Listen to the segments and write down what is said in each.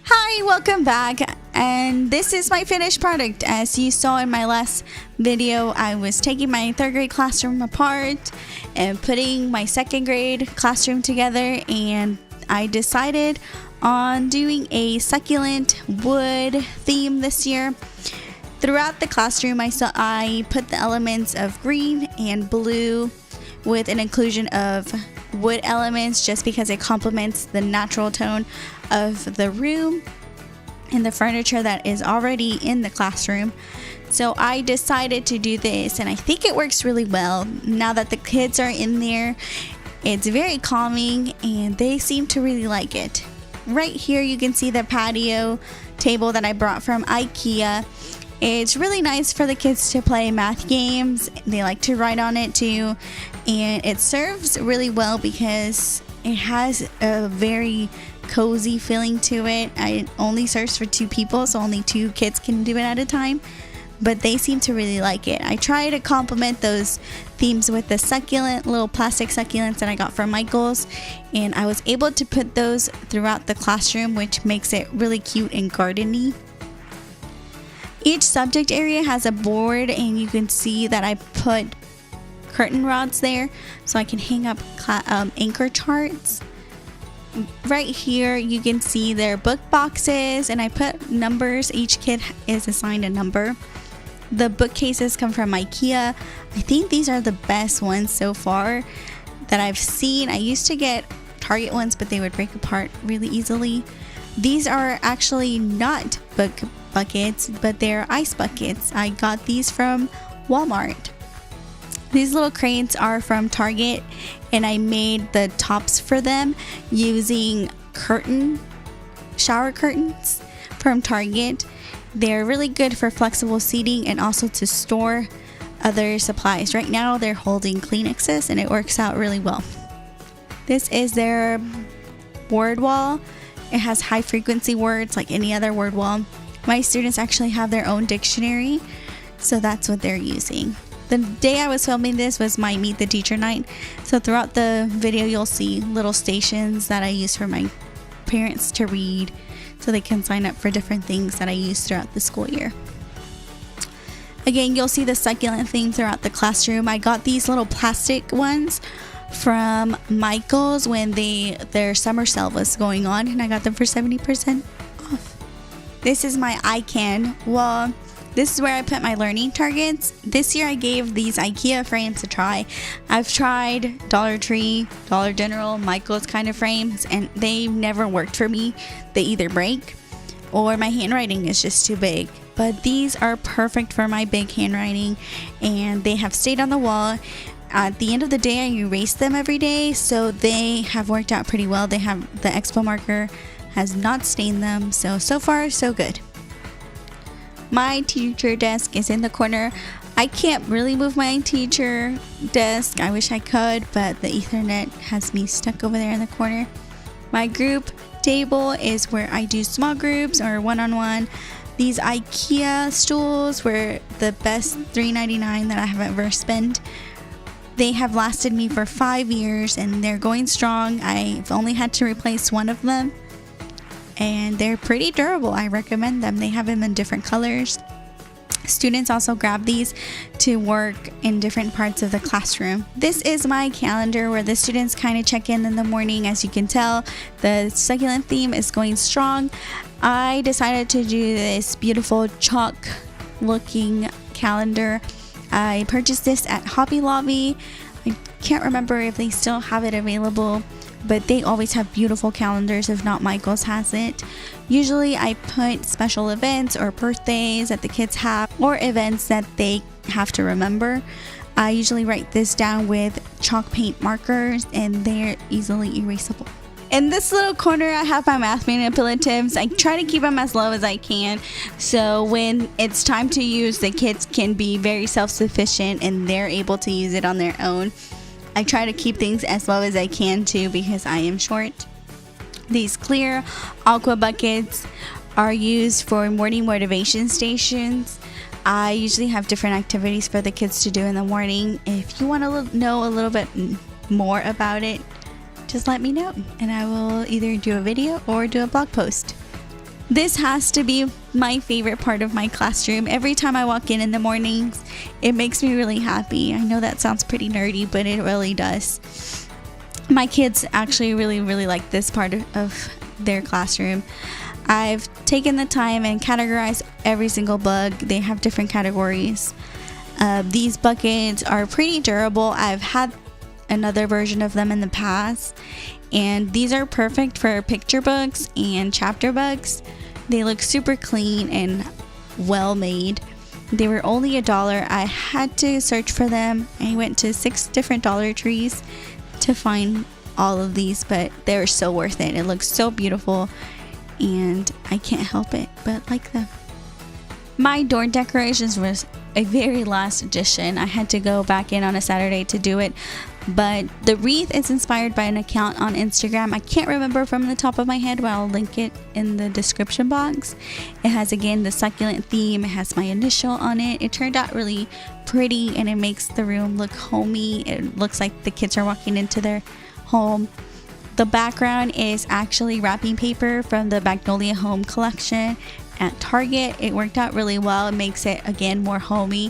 Hi, welcome back, and this is my finished product. As you saw in my last video, I was taking my third grade classroom apart and putting my second grade classroom together, and I decided on doing a succulent wood theme this year. Throughout the classroom, I put the elements of green and blue with an inclusion of wood elements just because it complements the natural tone of the room and the furniture that is already in the classroom. So I decided to do this, and I think it works really well. Now that the kids are in there, it's very calming and they seem to really like it. Right here you can see the patio table that I brought from IKEA. It's really nice for the kids to play math games. They like to write on it too, and it serves really well because it has a very cozy feeling to it. It only serves for 2 people, so only 2 kids can do it at a time, but they seem to really like it. I try to complement those themes with the succulent little plastic succulents that I got from Michael's, and I was able to put those throughout the classroom, which makes it really cute and gardeny. Each subject area has a board, and you can see that I put curtain rods there so I can hang up anchor charts. Right here you can see their book boxes, and I put numbers. Each kid is assigned a number. The bookcases come from IKEA. I think these are the best ones so far that I've seen. I used to get Target ones, but they would break apart really easily. These are actually not book buckets, but they're ice buckets. I got these from Walmart. These little cranes are from Target, and I made the tops for them using shower curtains from Target. They're really good for flexible seating and also to store other supplies. Right now they're holding Kleenexes, and it works out really well. This is their word wall. It has high frequency words like any other word wall. My students actually have their own dictionary, so that's what they're using. The day I was filming this was my Meet the Teacher night, so throughout the video you'll see little stations that I use for my parents to read so they can sign up for different things that I use throughout the school year. Again, you'll see the succulent theme throughout the classroom. I got these little plastic ones from Michael's when their summer sale was going on, and I got them for 70% off. This is my iCan wall. This is where I put my learning targets. This year I gave these IKEA frames a try. I've tried Dollar Tree, Dollar General, Michael's kind of frames, and they never worked for me. They either break or my handwriting is just too big. But these are perfect for my big handwriting, and they have stayed on the wall. At the end of the day, I erase them every day, so they have worked out pretty well. They have the Expo marker has not stained them, so far so good. My teacher desk is in the corner. I can't really move my teacher desk. I wish I could, but the Ethernet has me stuck over there in the corner. My group table is where I do small groups or one-on-one. These IKEA stools were the best $3.99 that I have ever spent. They have lasted me for 5 years, and they're going strong. I've only had to replace one of them, and they're pretty durable. I recommend them. They have them in different colors. Students also grab these to work in different parts of the classroom. This is my calendar where the students kind of check in the morning. As you can tell, the succulent theme is going strong. I decided to do this beautiful chalk looking calendar. I purchased this at Hobby Lobby. I can't remember if they still have it available, but they always have beautiful calendars. If not, Michael's has it. Usually I put special events or birthdays that the kids have, or events that they have to remember. I usually write this down with chalk paint markers, and they're easily erasable. In this little corner, I have my math manipulatives. I try to keep them as low as I can, so when it's time to use, the kids can be very self-sufficient and they're able to use it on their own. I try to keep things as low as I can too because I am short. These clear aqua buckets are used for morning motivation stations. I usually have different activities for the kids to do in the morning. If you want to know a little bit more about it, just let me know and I will either do a video or do a blog post. This has to be my favorite part of my classroom. Every time I walk in the mornings, it makes me really happy. I know that sounds pretty nerdy, but it really does. My kids actually really like this part of their classroom. I've taken the time and categorized every single book. They have different categories. These buckets are pretty durable. I've had another version of them in the past, and these are perfect for picture books and chapter books. They look super clean and well made. They were only $1. I had to search for them. I went to 6 different Dollar Trees to find all of these, but they were so worth it. It looks so beautiful, and I can't help it but like them. My door decorations was a very last addition. I had to go back in on a Saturday to do it, but the wreath is inspired by an account on Instagram. I can't remember from the top of my head, but I'll link it in the description box. It has, again, the succulent theme. It has my initial on it. It turned out really pretty, and it makes the room look homey. It looks like the kids are walking into their home. The background is actually wrapping paper from the Magnolia Home collection at Target. It worked out really well. It makes it, again, more homey,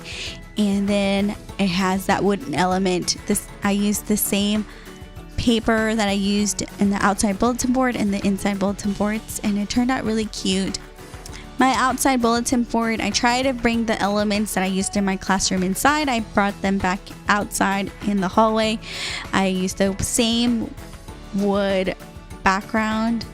and then it has that wooden element. I used the same paper that I used in the outside bulletin board and the inside bulletin boards, and it turned out really cute. My outside bulletin board, I try to bring the elements that I used in my classroom inside. I brought them back outside in the hallway. I used the same wood background.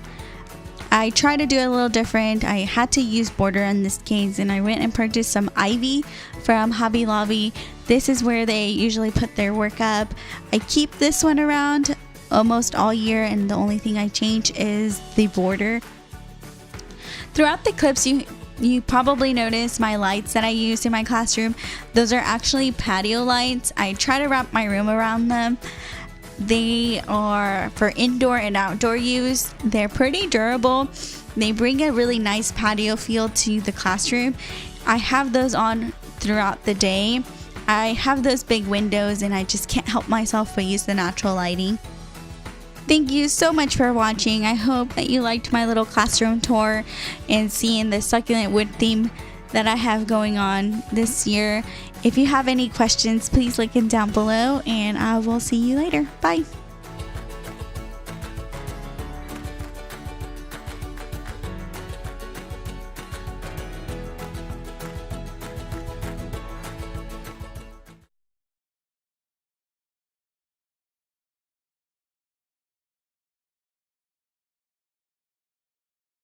I try to do it a little different. I had to use border in this case, and I went and purchased some ivy from Hobby Lobby. This is where they usually put their work up. I keep this one around almost all year, and the only thing I change is the border. Throughout the clips, you probably noticed my lights that I used in my classroom. Those are actually patio lights. I try to wrap my room around them. They are for indoor and outdoor use. They're pretty durable. They bring a really nice patio feel to the classroom. I have those on throughout the day. I have those big windows, and I just can't help myself but use the natural lighting. Thank you so much for watching. I hope that you liked my little classroom tour and seeing the succulent wood theme that I have going on this year. If you have any questions, please link them down below, and I will see you later. Bye.